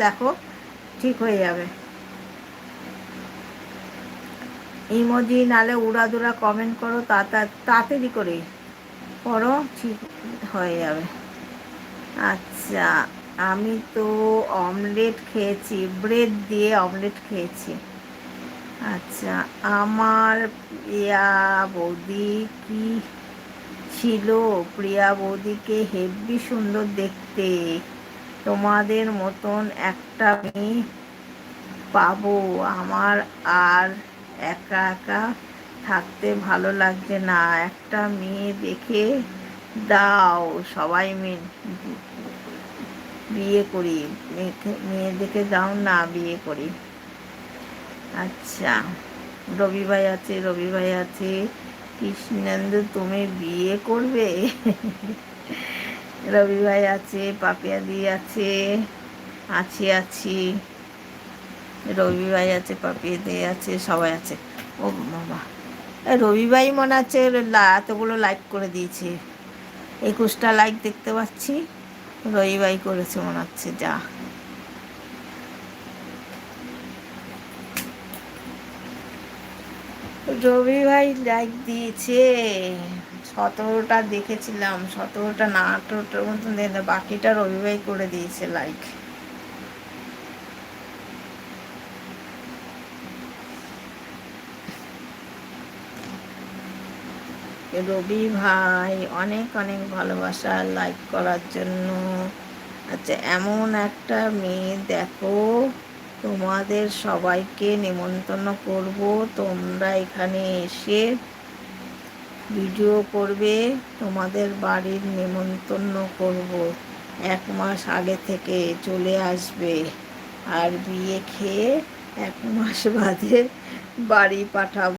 দেখো ঠিক হয়ে যাবে। ইমোজি নালে উড়াদুরা কমেন্ট করো, তাড়াতাড়ি করে করো, ঠিক হয়ে যাবে। আচ্ছা, আমি তো অমলেট খেয়েছি, ব্রেড দিয়ে অমলেট খেয়েছি। আচ্ছা, আমার প্রিয়া বৌদি কি ছিল? প্রিয়া বৌদিকে হেব্বি সুন্দর দেখতে। তোমাদের মতন একটা মেয়ে পাবো। আমার আর একা একা থাকতে ভালো লাগছে না, একটা মেয়ে দেখে দাও, সবাই বিয়ে করি। মেয়ে দেখে দাও না, বিয়ে করি। আচ্ছা, রবি ভাই আছে, রবি ভাই আছে। কৃষ্ণেন্দু, তুমি বিয়ে করবে? রবি ভাই আছে, পাপিয়া দি আছে, আছি আছি। রবি ভাই আছে, পাপিয়া দি আছে, সবাই আছে। ও বাবা, রবি ভাই মনে হচ্ছে এতগুলো লাইক করে দিয়েছে, 21টা লাইক দেখতে পাচ্ছি। রবি ভাই করেছে মনে হচ্ছে। যা, রবি ভাই লাইক দিয়েছে। 17টা দেখেছিলাম, 17টা না 18টার মতন দেখে, বাকিটা রবি ভাই করে দিয়েছে লাইক। রবি ভাই অনেক অনেক ভালোবাসা লাইক করার জন্য। আচ্ছা, এমন একটা মেয়ে দেখো, তোমাদের সবাইকে নিমন্ত্রণ করব, তোমরা এখানে এসে ভিডিও করবে, তোমাদের বাড়ির নেমন্তন্ন করব, 1 মাস আগে থেকে চলে আসবে, আর বিয়ে খেয়ে 1 মাস বাদে বাড়ি পাঠাবো।